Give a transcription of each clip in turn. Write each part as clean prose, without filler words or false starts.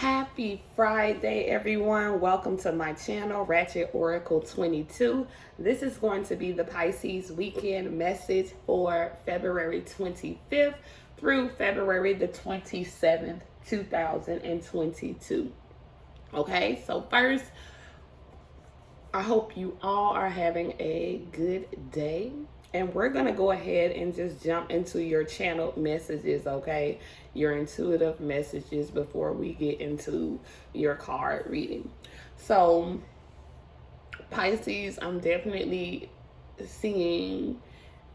Happy Friday, everyone. Welcome to my channel, Ratchet Oracle 22. This is going to be the Pisces weekend message for February 25th through February the 27th, 2022. Okay, so first, I hope you all are having a good day. And we're going to go ahead and just jump into your channeled messages, okay? Your intuitive messages before we get into your card reading. So, Pisces, I'm definitely seeing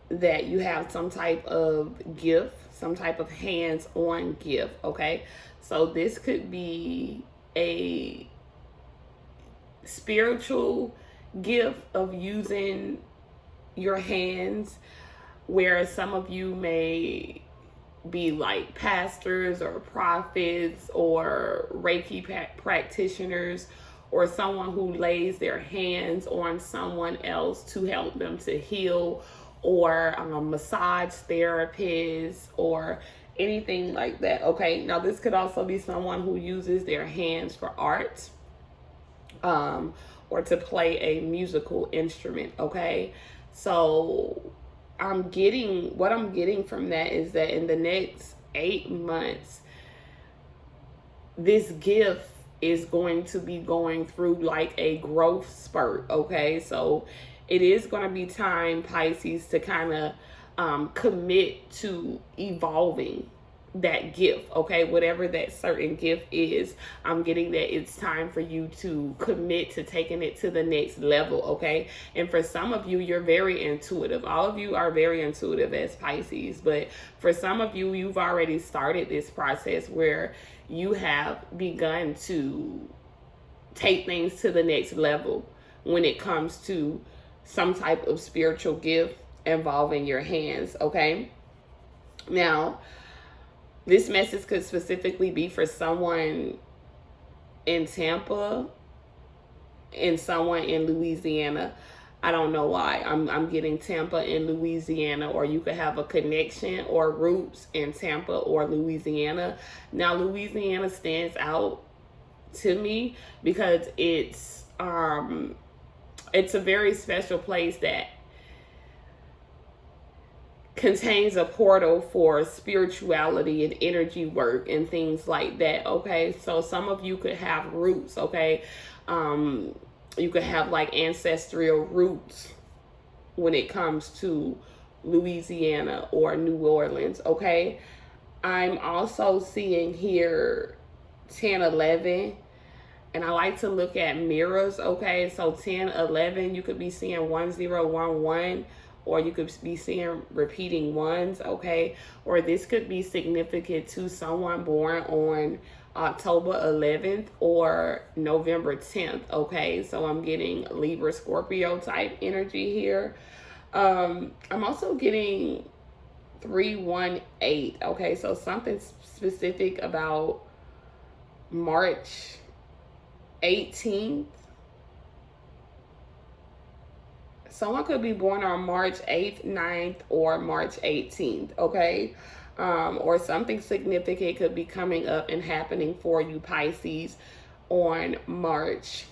that you have some type of gift, some type of hands-on gift, okay? So this could be a spiritual gift of using your hands, whereas some of you may be like pastors or prophets or Reiki practitioners, or someone who lays their hands on someone else to help them to heal, or a massage therapist or anything like that. Okay, now this could also be someone who uses their hands for art, or to play a musical instrument. Okay, so what I'm getting from that is that in the next 8 months, this gift is going to be going through like a growth spurt. Okay, so it is going to be time, Pisces, to kind of commit to evolving that gift. Okay, whatever that certain gift is, I'm getting that it's time for you to commit to taking it to the next level. Okay, and for some of you, you're very intuitive. All of you are very intuitive as Pisces, but for some of you, you've already started this process where you have begun to take things to the next level when it comes to some type of spiritual gift involving your hands. Okay, now this message could specifically be for someone in Tampa and someone in Louisiana. I don't know why. I'm getting Tampa and Louisiana, or you could have a connection or roots in Tampa or Louisiana. Now, Louisiana stands out to me because it's a very special place that contains a portal for spirituality and energy work and things like that. Okay, so some of you could have roots. Okay, you could have like ancestral roots when it comes to Louisiana or New Orleans. Okay, I'm also seeing here 10-11, and I like to look at mirrors. Okay, so 10-11, you could be seeing 1011, or you could be seeing repeating ones. Okay, or this could be significant to someone born on October 11th or November 10th. Okay, so I'm getting Libra, Scorpio type energy here. I'm also getting 318. Okay, so something specific about March 18th. Someone could be born on March 8th, 9th, or March 18th, okay? Or something significant could be coming up and happening for you, Pisces, on March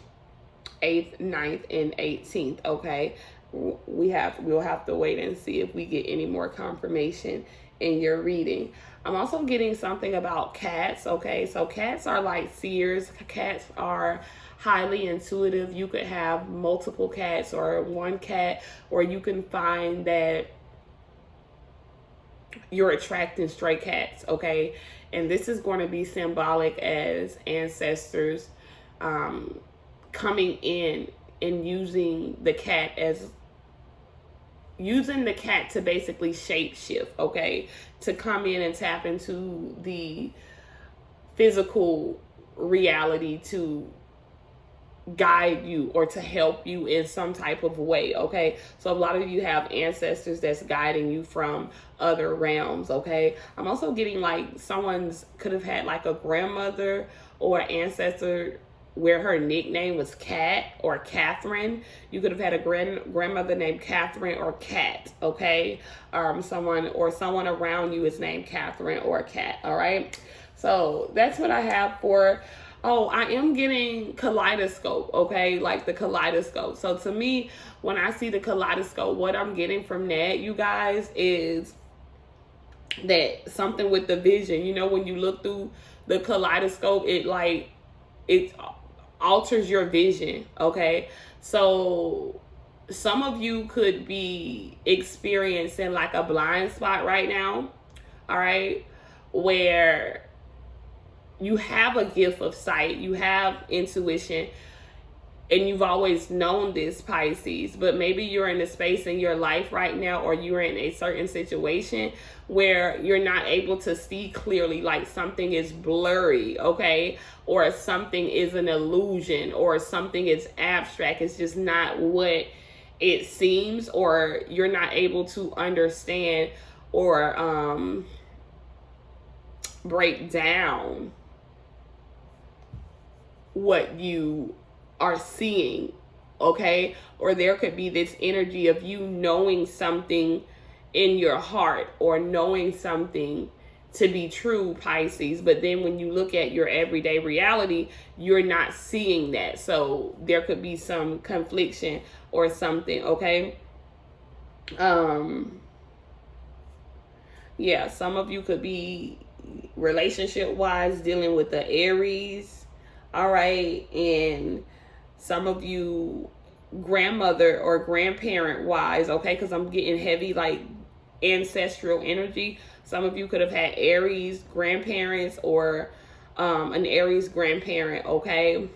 8th, 9th, and 18th, okay? We'll have to wait and see if we get any more confirmation in your reading. I'm also getting something about cats, okay? So cats are like seers. Cats are highly intuitive. You could have multiple cats or one cat, or you can find that you're attracting stray cats, okay? And this is going to be symbolic as ancestors coming in and using the cat to basically shapeshift, okay? To come in and tap into the physical reality to guide you or to help you in some type of way. Okay, so a lot of you have ancestors that's guiding you from other realms. Okay, I'm also getting like someone's could have had like a grandmother or ancestor where her nickname was Cat or Catherine. You could have had a grandmother named Catherine or Cat. Okay, someone around you is named Catherine or Cat. All right, so that's what I have for Oh, I am getting kaleidoscope, okay? Like the kaleidoscope. So to me, when I see the kaleidoscope, what I'm getting from that, you guys, is that something with the vision. You know, when you look through the kaleidoscope, it alters your vision, okay? So some of you could be experiencing like a blind spot right now, all right, where you have a gift of sight, you have intuition, and you've always known this, Pisces, but maybe you're in a space in your life right now, or you're in a certain situation where you're not able to see clearly, like something is blurry, okay? Or something is an illusion, or something is abstract. It's just not what it seems, or you're not able to understand or break down what you are seeing, okay? Or there could be this energy of you knowing something in your heart, or knowing something to be true, Pisces, but then when you look at your everyday reality, you're not seeing that. So there could be some confliction or something, okay? Yeah, some of you could be relationship wise dealing with the Aries, all right? And some of you grandmother or grandparent wise, okay? Because I'm getting heavy like ancestral energy. Some of you could have had Aries grandparents, or an Aries grandparent, okay?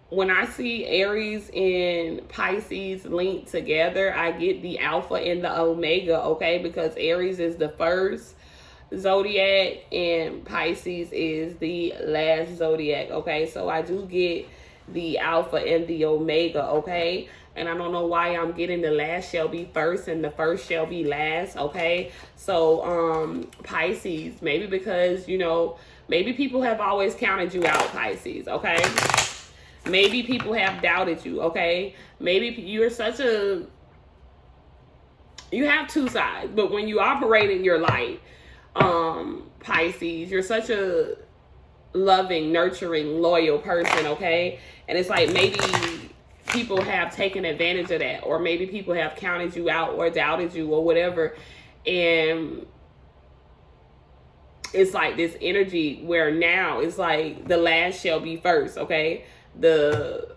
When I see Aries and Pisces linked together, I get the Alpha and the Omega, okay? Because Aries is the first zodiac and Pisces is the last zodiac, okay? So I do get the Alpha and the Omega, okay? And I don't know why I'm getting the last shall be first and the first shall be last, okay? So Pisces, maybe because, you know, maybe people have always counted you out, Pisces, okay? Maybe people have doubted you, okay? Maybe you're such a, you have two sides, but when you operate in your light, Pisces, you're such a loving, nurturing, loyal person, okay? And it's like maybe people have taken advantage of that, or maybe people have counted you out or doubted you or whatever, and it's like this energy where now it's like the last shall be first, okay? The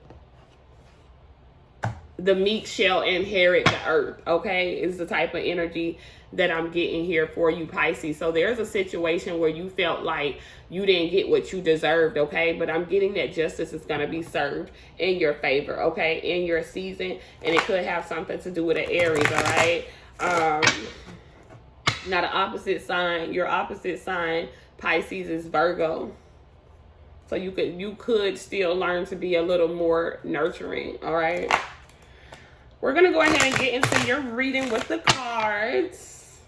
meek shall inherit the earth, okay? Is the type of energy that I'm getting here for you, Pisces. So there's a situation where you felt like you didn't get what you deserved, okay? But I'm getting that justice is going to be served in your favor, okay? In your season. And it could have something to do with an Aries, all right? Now the opposite sign, your opposite sign, Pisces, is Virgo. So you could still learn to be a little more nurturing, all right? We're going to go ahead and get into your reading with the cards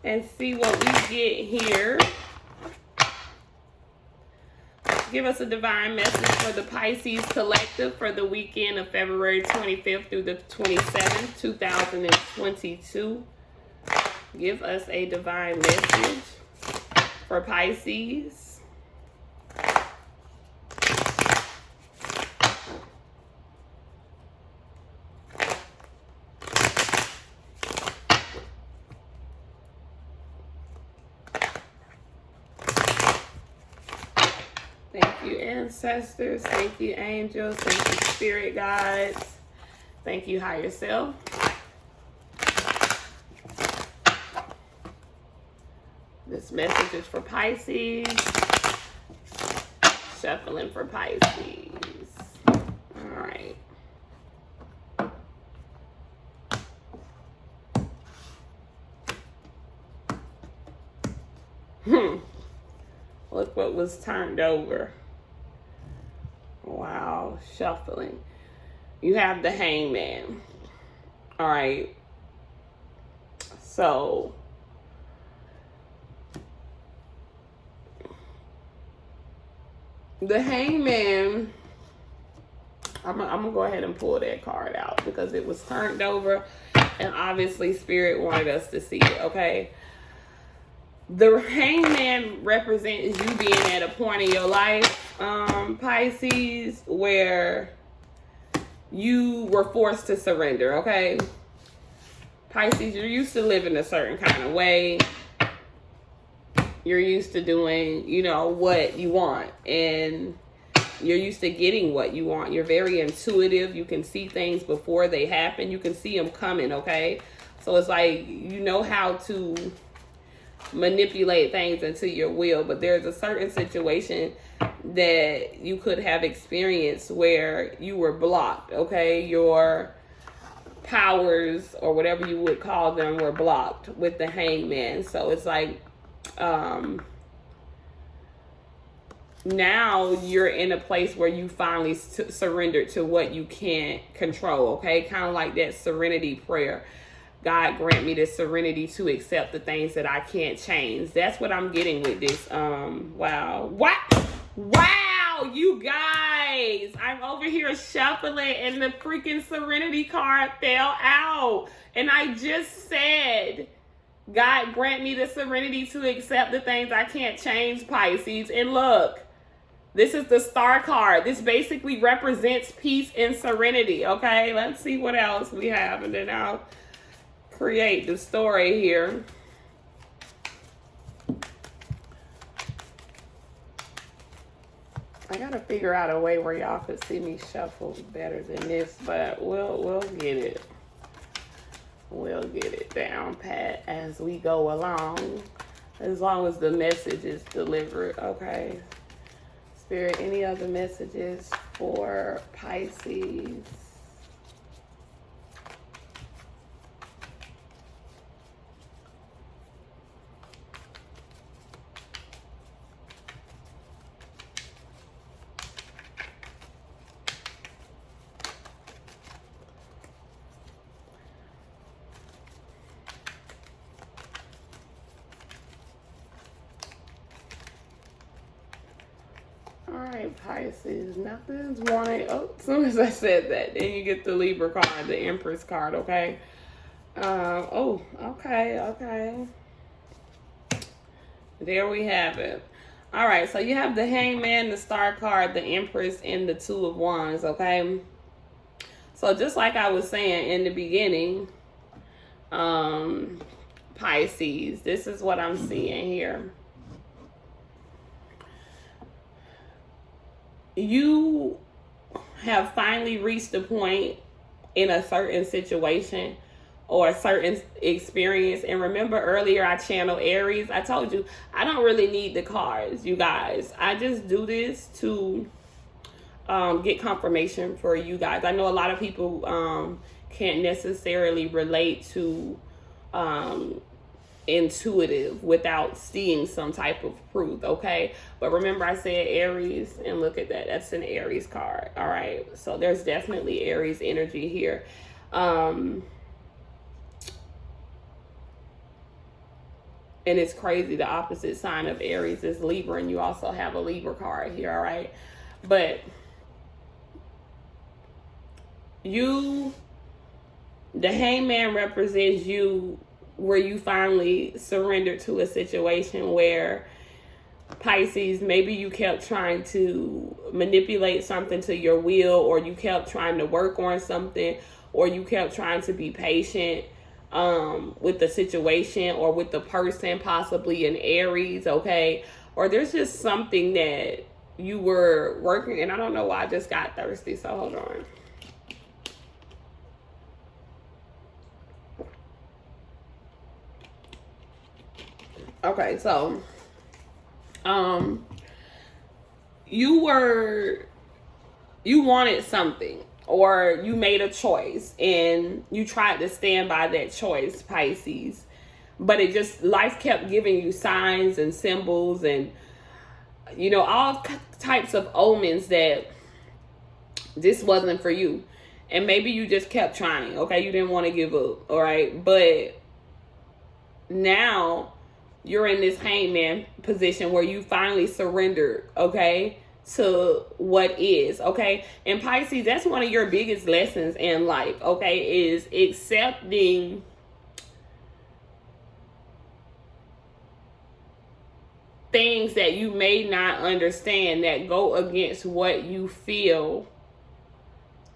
and see what we get here. Give us a divine message for the Pisces collective for the weekend of February 25th through the 27th, 2022. Give us a divine message for Pisces. Thank you, ancestors. Thank you, angels. Thank you, spirit guides. Thank you, higher self. This message is for Pisces. Shuffling for Pisces. All right. Look what was turned over. Wow, shuffling. You have the Hangman. All right. So the Hangman, I'm gonna go ahead and pull that card out because it was turned over and obviously spirit wanted us to see it, okay? The hangman represents you being at a point in your life, Pisces, where you were forced to surrender, okay? Pisces, you're used to living a certain kind of way. You're used to doing, you know, what you want. And you're used to getting what you want. You're very intuitive. You can see things before they happen. You can see them coming, okay? So it's like you know how to manipulate things into your will. But there's a certain situation that you could have experienced where you were blocked, okay? Your powers, or whatever you would call them, were blocked with the hangman. So it's like now you're in a place where you finally surrendered to what you can't control, okay? Kind of like that serenity prayer. God grant me the serenity to accept the things that I can't change. That's what I'm getting with this. Wow. Wow, you guys. I'm over here shuffling and the freaking serenity card fell out. And I just said, God grant me the serenity to accept the things I can't change, Pisces. And look, this is the star card. This basically represents peace and serenity, okay? Let's see what else we have, and then I'll create the story here. I gotta figure out a way where y'all could see me shuffle better than this, but we'll get it. We'll get it down pat as we go along, as long as the message is delivered, okay? Spirit, any other messages for Pisces? All right, Pisces, nothing's wanting. Oh, as soon as I said that, then you get the Libra card, the Empress card, okay? Oh, okay. There we have it. All right, so you have the Hangman, the Star card, the Empress, and the Two of Wands, okay? So just like I was saying in the beginning, Pisces, this is what I'm seeing here. You have finally reached a point in a certain situation or a certain experience. And remember earlier I channeled Aries. I told you I don't really need the cards, you guys. I just do this to get confirmation for you guys. I know a lot of people can't necessarily relate to intuitive without seeing some type of proof, okay? But remember I said Aries, and look at that, that's an Aries card. All right, so there's definitely Aries energy here. And it's crazy, the opposite sign of Aries is Libra, and you also have a Libra card here, all right? But the Hangman represents you, where you finally surrendered to a situation where, Pisces, maybe you kept trying to manipulate something to your will, or you kept trying to work on something, or you kept trying to be patient with the situation or with the person, possibly an Aries, okay? Or there's just something that you were working, and I don't know why I just got thirsty, so hold on. Okay, so you wanted something, or you made a choice and you tried to stand by that choice, Pisces, but it just, life kept giving you signs and symbols and, you know, all types of omens that this wasn't for you. And maybe you just kept trying, okay? You didn't want to give up, all right? But now you're in this Hangman position where you finally surrendered, okay, to what is, okay? And Pisces, that's one of your biggest lessons in life, okay, is accepting things that you may not understand that go against what you feel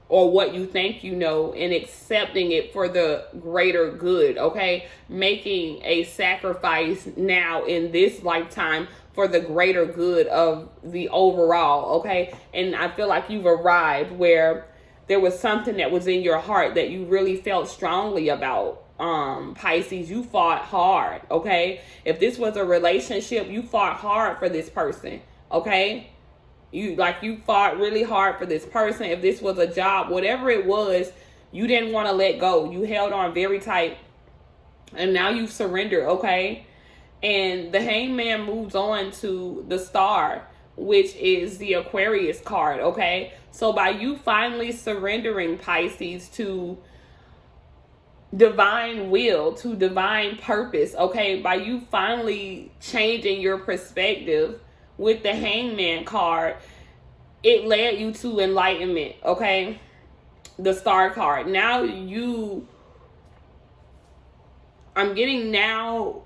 or what you think you know, and accepting it for the greater good, okay? Making a sacrifice now in this lifetime for the greater good of the overall, okay? And I feel like you've arrived where there was something that was in your heart that you really felt strongly about. Pisces, you fought hard, okay? If this was a relationship, you fought hard for this person, okay? You fought really hard for this person. If this was a job, whatever it was, you didn't want to let go. You held on very tight, and now you've surrendered, okay? And the Hangman moves on to the Star, which is the Aquarius card, okay? So by you finally surrendering, Pisces, to divine will, to divine purpose, okay? By you finally changing your perspective with the Hangman card, it led you to enlightenment, okay? The Star card. Now I'm getting now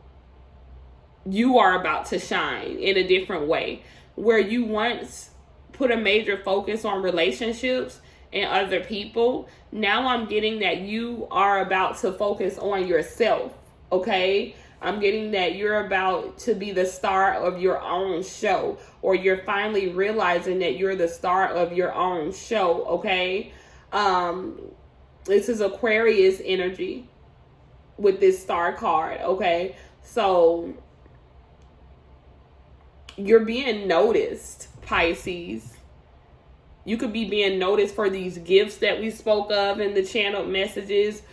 you are about to shine in a different way. Where you once put a major focus on relationships and other people, now I'm getting that you are about to focus on yourself, okay? I'm getting that you're about to be the star of your own show, or you're finally realizing that you're the star of your own show, okay? This is Aquarius energy with this Star card, okay? So you're being noticed, Pisces. You could be being noticed for these gifts that we spoke of in the channeled messages.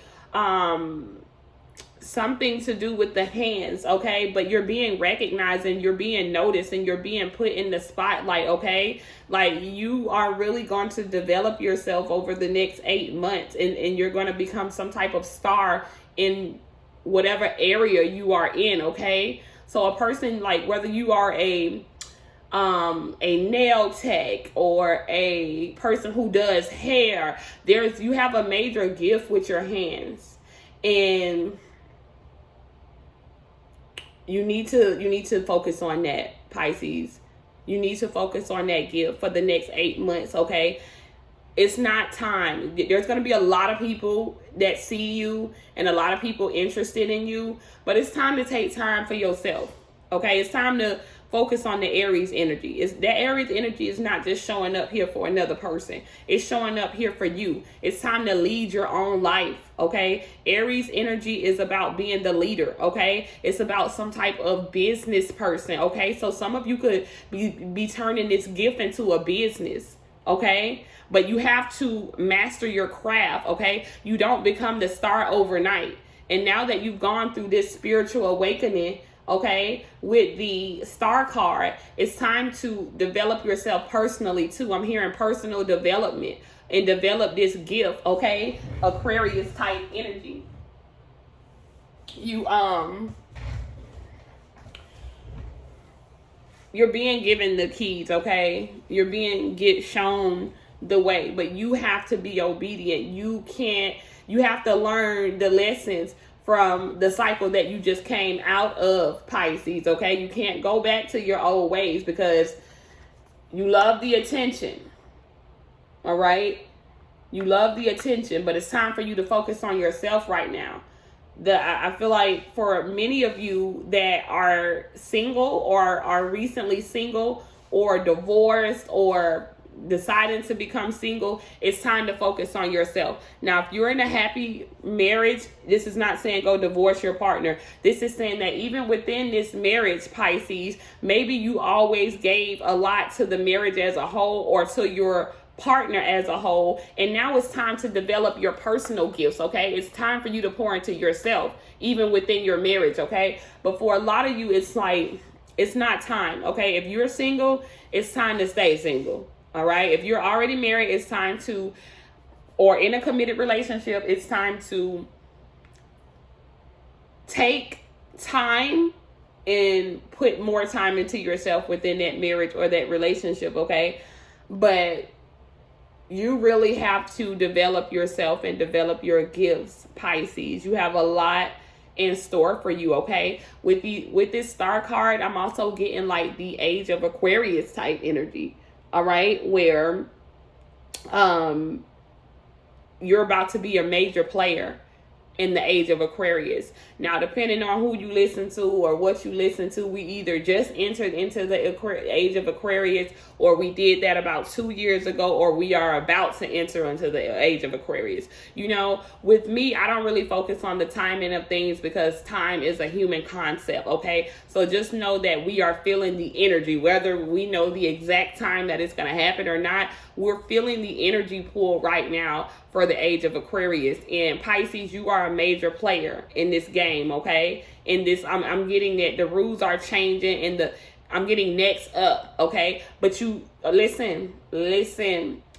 Something to do with the hands, okay? But you're being recognized and you're being noticed and you're being put in the spotlight, okay? Like, you are really going to develop yourself over the next 8 months, and you're going to become some type of star in whatever area you are in, okay? So a person, like, whether you are a nail tech or a person who does hair, you have a major gift with your hands, and you need to focus on that, Pisces. You need to focus on that gift for the next 8 months, okay? It's not time. There's going to be a lot of people that see you and a lot of people interested in you, but it's time to take time for yourself, okay? It's time to focus on the Aries energy. That Aries energy is not just showing up here for another person. It's showing up here for you. It's time to lead your own life, okay? Aries energy is about being the leader, okay? It's about some type of business person, okay? So some of you could be turning this gift into a business, okay? But you have to master your craft, okay? You don't become the star overnight. And now that you've gone through this spiritual awakening, okay, with the Star card, it's time to develop yourself personally too. I'm hearing personal development and develop this gift, okay? Aquarius type energy. You're being given the keys, okay? You're being shown the way, but you have to be obedient. You have to learn the lessons from the cycle that you just came out of, Pisces, okay? You can't go back to your old ways because you love the attention, all right? You love the attention, but it's time for you to focus on yourself right now. I feel like for many of you that are single or are recently single or divorced or deciding to become single, it's time to focus on yourself. Now, if you're in a happy marriage, this is not saying go divorce your partner. This is saying that even within this marriage, Pisces, maybe you always gave a lot to the marriage as a whole or to your partner as a whole, and now it's time to develop your personal gifts, okay? It's time for you to pour into yourself, even within your marriage, okay? But for a lot of you, it's like, it's not time, okay? If you're single, it's time to stay single. All right. If you're already married, it's time to, or in a committed relationship, it's time to take time and put more time into yourself within that marriage or that relationship. Okay. But you really have to develop yourself and develop your gifts, Pisces. You have a lot in store for you, okay? With this star card, I'm also getting like the age of Aquarius type energy, all right? Where you're about to be a major player in the age of Aquarius. Now, depending on who you listen to or what you listen to, we either just entered into the age of Aquarius, or we did that about 2 years ago, or we are about to enter into the age of Aquarius. You know, with me, I don't really focus on the timing of things because time is a human concept, okay? So just know that we are feeling the energy, whether we know the exact time that it's going to happen or not. We're feeling the energy pull right now for the age of Aquarius. And Pisces, you are a major player in this game, okay? In this, I'm getting that the rules are changing, and I'm getting next up, okay? But you listen,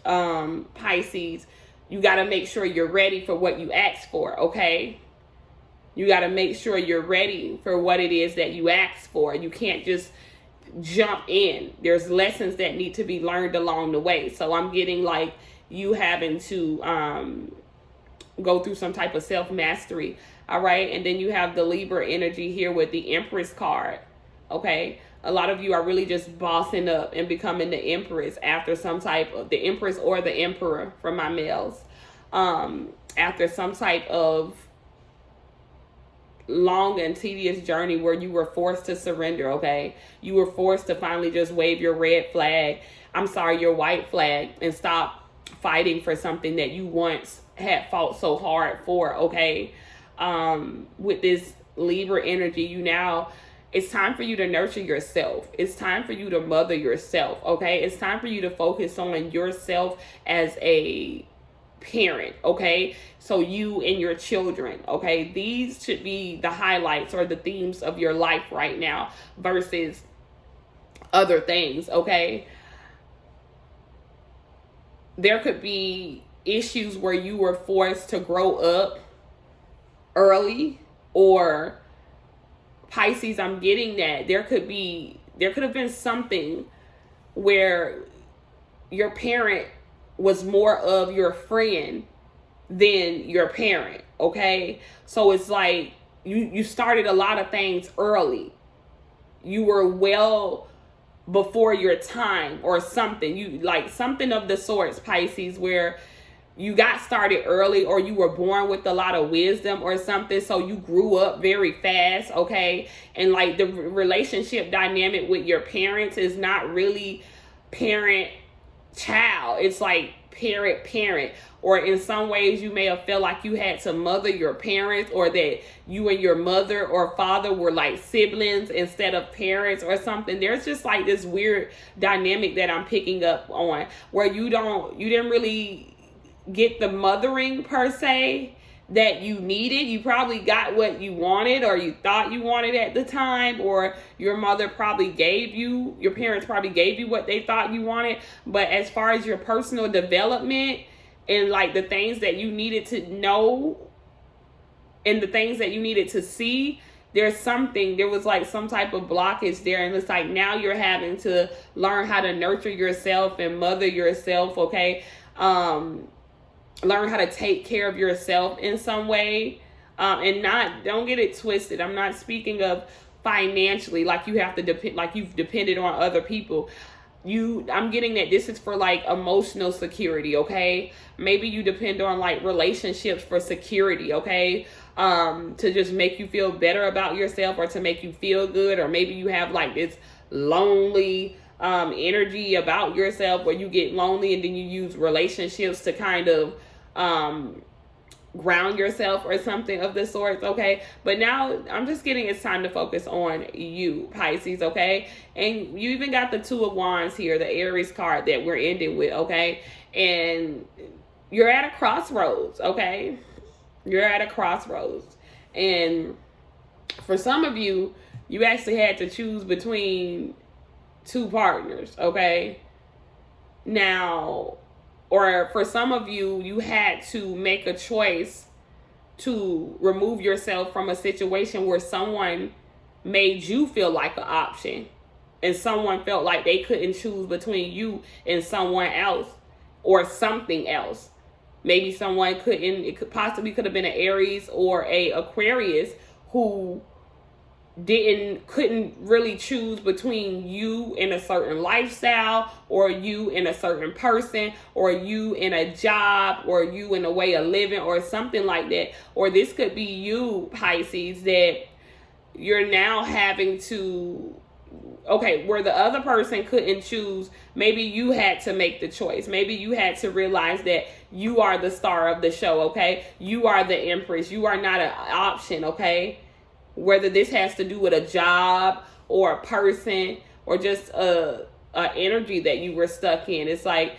Pisces, you got to make sure you're ready for what you asked for, okay? You got to make sure you're ready for what it is that you asked for. You can't just jump in. There's lessons that need to be learned along the way. So I'm getting like you having to go through some type of self-mastery, all right? And then you have the Libra energy here with the Empress card, okay? A lot of you are really just bossing up and becoming the Empress after some type of, the Empress or the Emperor for my males, after some type of long and tedious journey where you were forced to surrender, okay? You were forced to finally just wave your red flag, your white flag, and stop fighting for something that you once had fought so hard for, okay? With this Libra energy, it's time for you to nurture yourself. It's time for you to mother yourself, okay? It's time for you to focus on yourself as a parent, okay? So you and your children, okay? These should be the highlights or the themes of your life right now versus other things, okay? There could be issues where you were forced to grow up early, or Pisces, I'm getting that there could have been something where your parent was more of your friend than your parent, okay? So it's like you started a lot of things early. You were well before your time or something. You like something of the sorts, Pisces, where you got started early, or you were born with a lot of wisdom or something, so you grew up very fast, okay? And like the relationship dynamic with your parents is not really parent-child. It's like parent-parent. Or in some ways you may have felt like you had to mother your parents, or that you and your mother or father were like siblings instead of parents or something. There's just like this weird dynamic that I'm picking up on, where you didn't really get the mothering per se that you needed. You probably got what you wanted, or you thought you wanted at the time, or your parents probably gave you what they thought you wanted. But as far as your personal development and like the things that you needed to know and the things that you needed to see, there was like some type of blockage there. And it's like now you're having to learn how to nurture yourself and mother yourself, okay? Learn how to take care of yourself in some way. And don't get it twisted. I'm not speaking of financially, like you have to depend, like you've depended on other people. I'm getting that this is for like emotional security, okay? Maybe you depend on like relationships for security, okay? To just make you feel better about yourself, or to make you feel good. Or maybe you have like this lonely energy about yourself, where you get lonely and then you use relationships to kind of ground yourself or something of the sort, okay? But now I'm just getting it's time to focus on you, Pisces, okay? And you even got the Two of Wands here, the Aries card that we're ending with, okay? And you're at a crossroads, okay? You're at a crossroads. And for some of you, you actually had to choose between two partners, okay? Now, or for some of you, you had to make a choice to remove yourself from a situation where someone made you feel like an option, and someone felt like they couldn't choose between you and someone else or something else. Maybe someone could have been an Aries or a Aquarius who couldn't really choose between you in a certain lifestyle, or you in a certain person, or you in a job, or you in a way of living, or something like that. Or this could be you, Pisces, that you're now having to, okay, where the other person couldn't choose, maybe you had to make the choice. Maybe you had to realize that you are the star of the show, okay? You are the empress. You are not an option, okay? Whether this has to do with a job or a person or just a energy that you were stuck in. It's like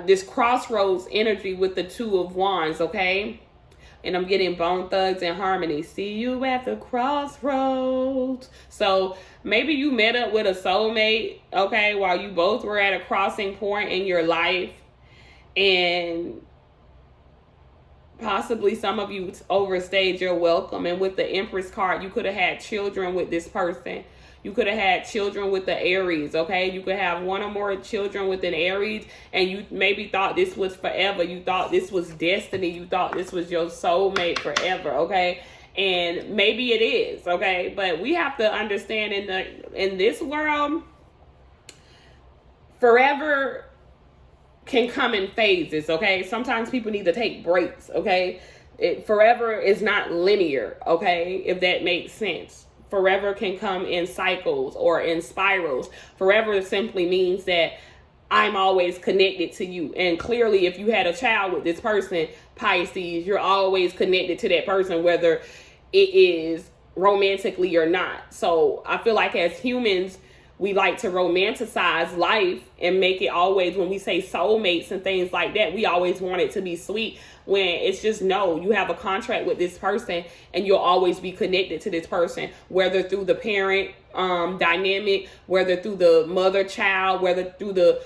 this crossroads energy with the Two of Wands, okay? And I'm getting Bone Thugs and Harmony. See you at the crossroads. So maybe you met up with a soulmate, okay, while you both were at a crossing point in your life. And possibly some of you overstayed your welcome. And with the Empress card, you could have had children with this person. You could have had children with the Aries, okay? You could have one or more children with an Aries, and you maybe thought this was forever. You thought this was destiny. You thought this was your soulmate forever, okay? And maybe it is, okay? But we have to understand in this world, forever can come in phases, okay? Sometimes people need to take breaks, okay? Forever is not linear, okay? If that makes sense. Forever can come in cycles or in spirals. Forever simply means that I'm always connected to you. And clearly, if you had a child with this person, Pisces, you're always connected to that person, whether it is romantically or not. So I feel like as humans, we like to romanticize life and make it always, when we say soulmates and things like that, we always want it to be sweet, when it's just, no, you have a contract with this person and you'll always be connected to this person, whether through the parent dynamic, whether through the mother child, whether through the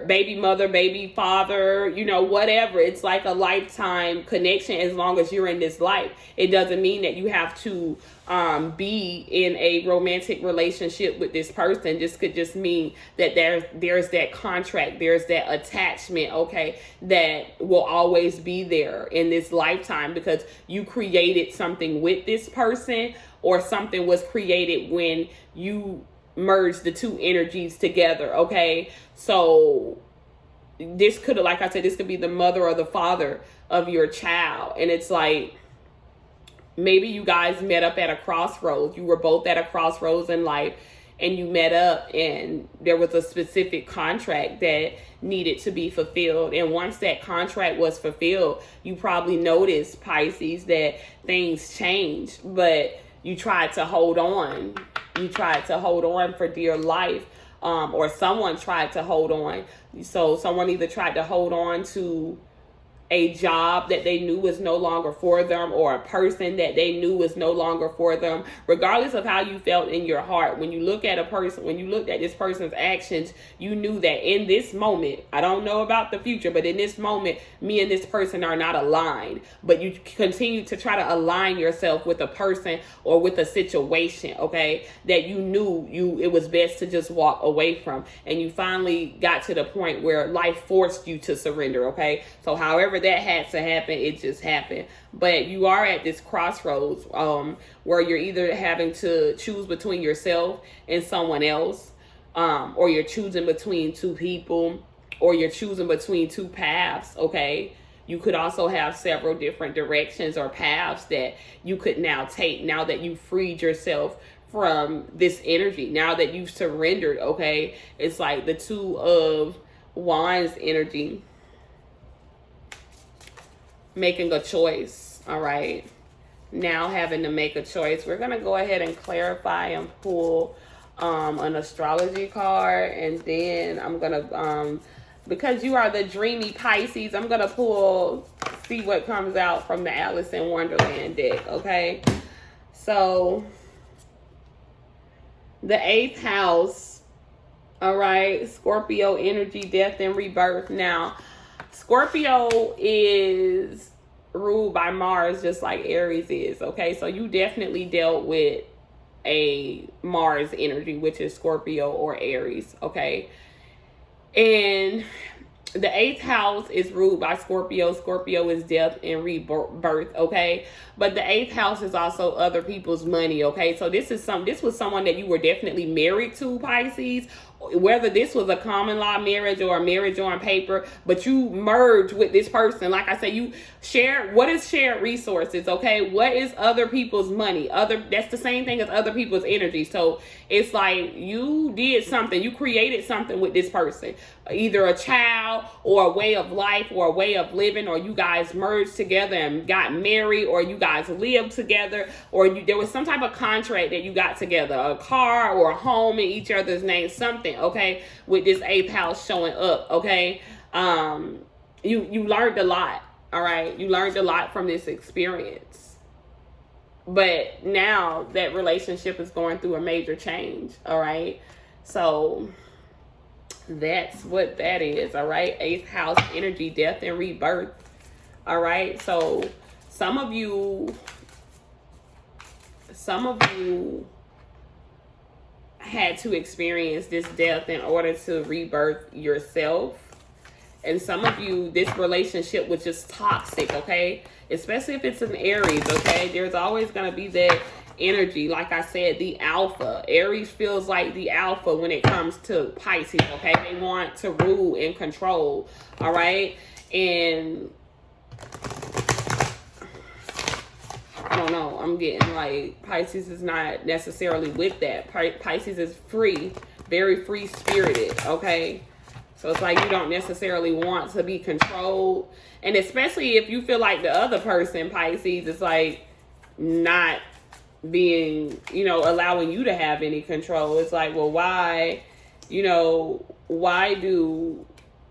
baby father, you know, whatever. It's like a lifetime connection as long as you're in this life. It doesn't mean that you have to be in a romantic relationship with this person. This could just mean that there's that contract, there's that attachment, okay, that will always be there in this lifetime, because you created something with this person, or something was created when you merge the two energies together, okay? So this could, like I said, this could be the mother or the father of your child. And it's like, maybe you guys met up at a crossroads. You were both at a crossroads in life, and you met up, and there was a specific contract that needed to be fulfilled. And once that contract was fulfilled, you probably noticed, Pisces, that things changed, but you tried to hold on. You tried to hold on for dear life, or someone tried to hold on. So someone either tried to hold on to a job that they knew was no longer for them, or a person that they knew was no longer for them. Regardless of how you felt in your heart, when you look at a person, when you looked at this person's actions, you knew that in this moment, I don't know about the future, but in this moment, me and this person are not aligned. But you continue to try to align yourself with a person or with a situation, okay, that you knew it was best to just walk away from. And you finally got to the point where life forced you to surrender, okay? So however that had to happen, it just happened. But you are at this crossroads where you're either having to choose between yourself and someone else, or you're choosing between two people, or you're choosing between two paths, okay? You could also have several different directions or paths that you could now take, now that you freed yourself from this energy, now that you've surrendered, okay? It's like the Two of Wands energy, making a choice, all right? Now having to make a choice. We're going to go ahead and clarify and pull an astrology card, and then I'm going to, because you are the dreamy Pisces, I'm going to see what comes out from the Alice in Wonderland deck, okay? So, the 8th house, all right? Scorpio energy, death and rebirth. Now, Scorpio is ruled by Mars just like Aries is, okay? So you definitely dealt with a Mars energy, which is Scorpio or Aries, okay? And the 8th house is ruled by Scorpio. Scorpio is death and rebirth, okay? But the 8th house is also other people's money, okay? So this was someone that you were definitely married to, Pisces. Whether this was a common law marriage or a marriage on paper, but you merge with this person. Like I said, you share, what is shared resources, okay? What is other people's money? That's the same thing as other people's energy. So it's like you did something, you created something with this person, either a child or a way of life or a way of living, or you guys merged together and got married, or you guys lived together, or there was some type of contract that you got together, a car or a home in each other's name, something, okay, with this 8th house showing up, okay? You learned a lot, all right? You learned a lot from this experience. But now that relationship is going through a major change, all right? So that's what that is, all right? 8th house energy, death and rebirth, all right? So some of you had to experience this death in order to rebirth yourself. And some of you, this relationship was just toxic, okay? Especially if it's an Aries, okay? There's always going to be that energy. Like I said, the alpha. Aries feels like the alpha when it comes to Pisces, okay? They want to rule and control, all right? And I don't know. I'm getting like Pisces is not necessarily with that. Pisces is free, very free-spirited, okay? So it's like you don't necessarily want to be controlled. And especially if you feel like the other person, Pisces, is like not being, allowing you to have any control. It's like, well, why do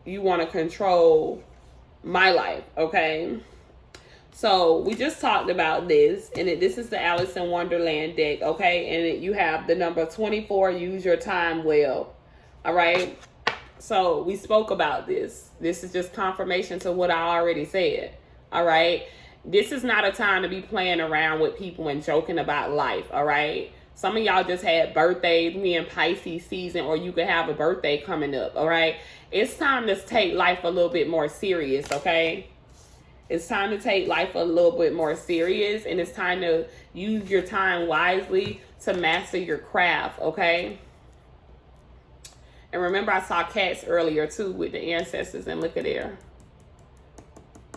you want to control my life, okay? So we just talked about this, and this is the Alice in Wonderland deck, okay? And you have the number 24, use your time well, all right? So we spoke about this. This is just confirmation to what I already said, all right? This is not a time to be playing around with people and joking about life, all right? Some of y'all just had birthdays, me in Pisces season, or you could have a birthday coming up, all right? It's time to take life a little bit more serious, okay? It's time to take life a little bit more serious, and it's time to use your time wisely to master your craft, okay? And remember, I saw cats earlier, too, with the ancestors, and look at there.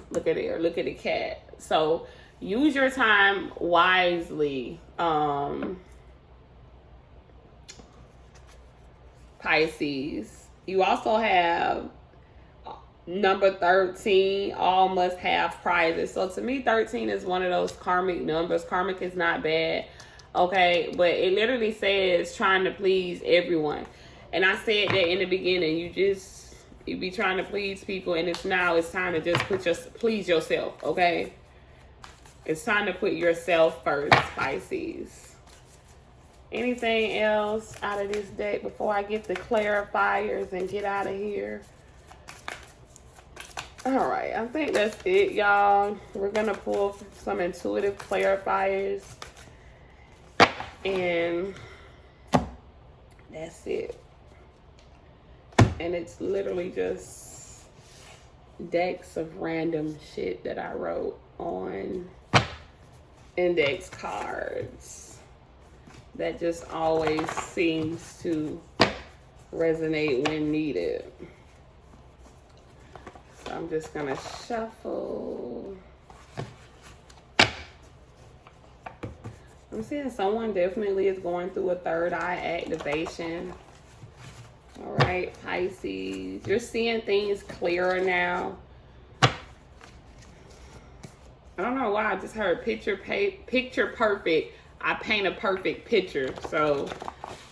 Look at there. Look at the cat. So use your time wisely, Pisces. You also have number 13, all must have prizes. So to me, 13 is one of those karmic numbers. Karmic is not bad, okay? But it literally says trying to please everyone. And I said that in the beginning, you be trying to please people, and it's time to just please yourself, okay? It's time to put yourself first, Pisces. Anything else out of this deck before I get the clarifiers and get out of here? All right, I think that's it, y'all. We're going to pull some intuitive clarifiers, and that's it. And it's literally just decks of random shit that I wrote on index cards that just always seems to resonate when needed. So I'm just gonna shuffle. I'm seeing someone definitely is going through a third eye activation. All right, Pisces, you're seeing things clearer now. I don't know why I just heard picture perfect. I paint a perfect picture. So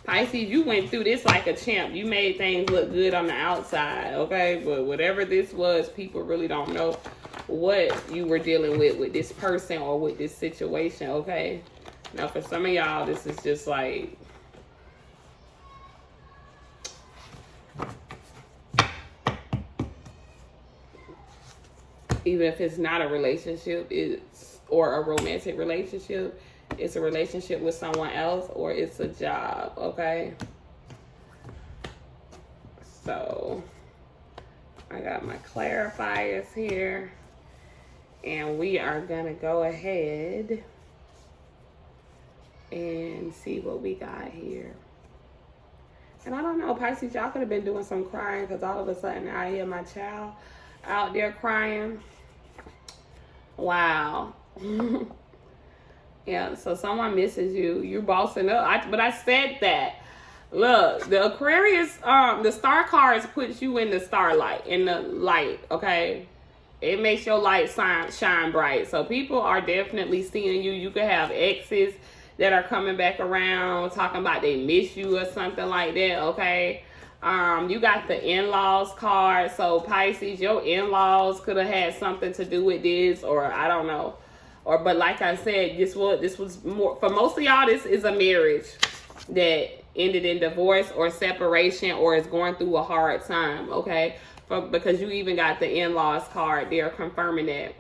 Pisces, you went through this like a champ. You made things look good on the outside, okay? But whatever this was, people really don't know what you were dealing with this person or with this situation, okay? Now, for some of y'all, this is just like, even if it's not a relationship, or a romantic relationship, it's a relationship with someone else, or it's a job, okay? So I got my clarifiers here. And we are going to go ahead and see what we got here. And I don't know, Pisces, y'all could have been doing some crying because all of a sudden I hear my child out there crying. Wow. Yeah, so someone misses you. You're bossing up. But I said that. Look, the Aquarius, the star cards puts you in the starlight, in the light, okay? It makes your light shine bright. So people are definitely seeing you. You could have exes that are coming back around talking about they miss you or something like that, okay? You got the in-laws card. So Pisces, your in-laws could have had something to do with this, or I don't know. But like I said, this was more, for most of y'all, this is a marriage that ended in divorce or separation, or is going through a hard time, okay? Because you even got the in-laws card there confirming that.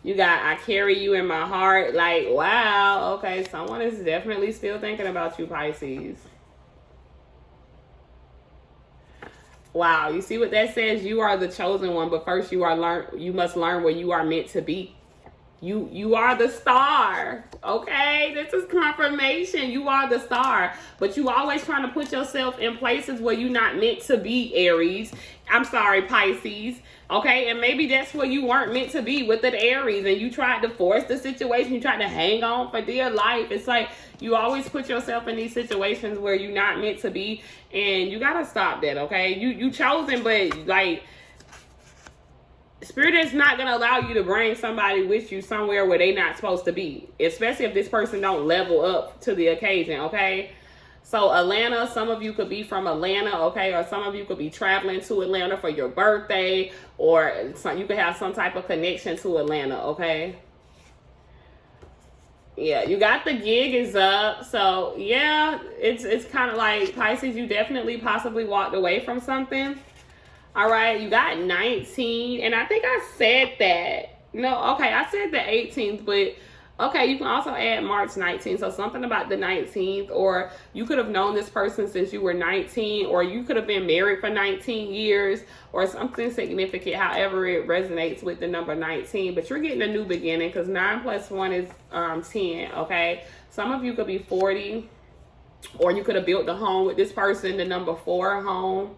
You got, I carry you in my heart. Like, wow, okay, someone is definitely still thinking about you, Pisces. Wow, you see what that says? You are the chosen one, but first you must learn where you are meant to be. You are the star, okay? This is confirmation. You are the star, but you always trying to put yourself in places where you're not meant to be, Aries. I'm sorry, Pisces, okay? And maybe that's where you weren't meant to be with the Aries, and you tried to force the situation. You tried to hang on for dear life. It's like you always put yourself in these situations where you're not meant to be, and you gotta stop that, okay? You chosen, but like, Spirit is not going to allow you to bring somebody with you somewhere where they're not supposed to be, especially if this person don't level up to the occasion, okay? So Atlanta, some of you could be from Atlanta, okay? Or some of you could be traveling to Atlanta for your birthday, or you could have some type of connection to Atlanta, okay? Yeah, you got the gig is up. So yeah, it's kind of like, Pisces, you definitely possibly walked away from something. All right, you got 19, and I think I said that. No, okay, I said the 18th, but okay, you can also add March 19th. So something about the 19th, or you could have known this person since you were 19, or you could have been married for 19 years, or something significant, however it resonates with the number 19. But you're getting a new beginning because 9 plus 1 is 10, okay? Some of you could be 40, or you could have built a home with this person, the number 4 home.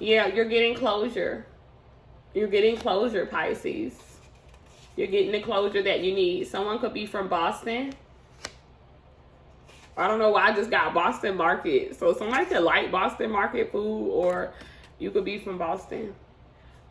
Yeah, you're getting closure. You're getting closure, Pisces. You're getting the closure that you need. Someone could be from Boston. I don't know why I just got Boston Market. So somebody could like Boston Market food, or you could be from Boston.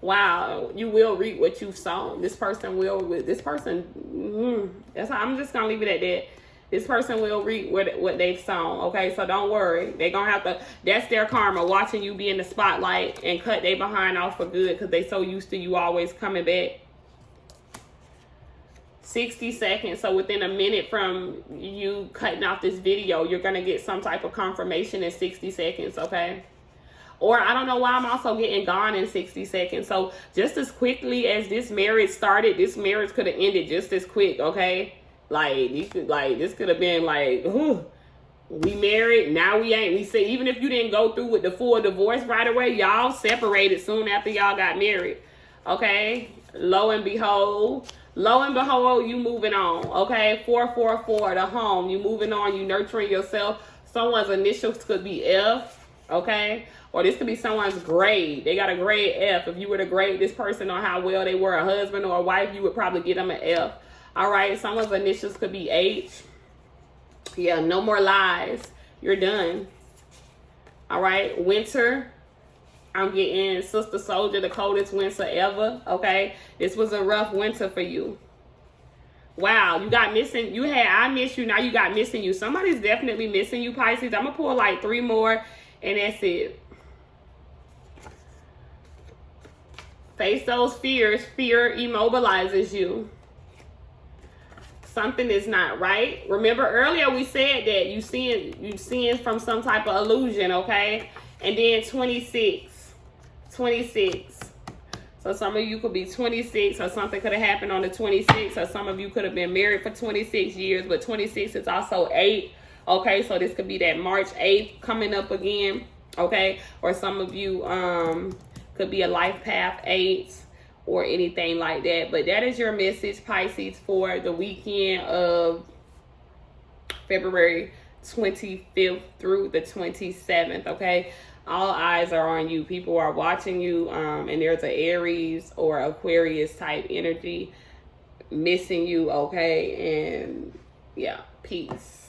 Wow, you will reap what you've sown. This person will. That's how I'm just gonna leave it at that. This person will reap what they've sown, okay? So don't worry. They're going to have to, that's their karma, watching you be in the spotlight and cut their behind off for good because they so used to you always coming back. 60 seconds. So within a minute from you cutting off this video, you're going to get some type of confirmation in 60 seconds, okay? Or I don't know why I'm also getting gone in 60 seconds. So just as quickly as this marriage started, this marriage could have ended just as quick, okay? Like, this could have been like, we married, now we ain't. We say, even if you didn't go through with the full divorce right away, y'all separated soon after y'all got married, okay? Lo and behold, you moving on, okay? 444, the home, you moving on, you nurturing yourself. Someone's initials could be F, okay? Or this could be someone's grade. They got a grade F. If you were to grade this person on how well they were a husband or a wife, you would probably get them an F. All right, someone's initials could be H. Yeah, no more lies. You're done. All right, winter. I'm getting Sister Soldier, the coldest winter ever. Okay, this was a rough winter for you. Wow, you got missing. You had I miss you. Now you got missing you. Somebody's definitely missing you, Pisces. I'm gonna pull like 3 more, and that's it. Face those fears. Fear immobilizes you. Something is not right. Remember earlier we said that you seeing from some type of illusion, okay? And then 26. So some of you could be 26, or something could have happened on the 26th, or some of you could have been married for 26 years, but 26 is also 8, okay? So this could be that March 8th coming up again, okay? Or some of you Could be a life path 8 or anything like that. But that is your message, Pisces, for the weekend of February 25th through the 27th, okay? All eyes are on you. People are watching you, and there's an Aries or Aquarius type energy missing you, okay? And yeah, peace.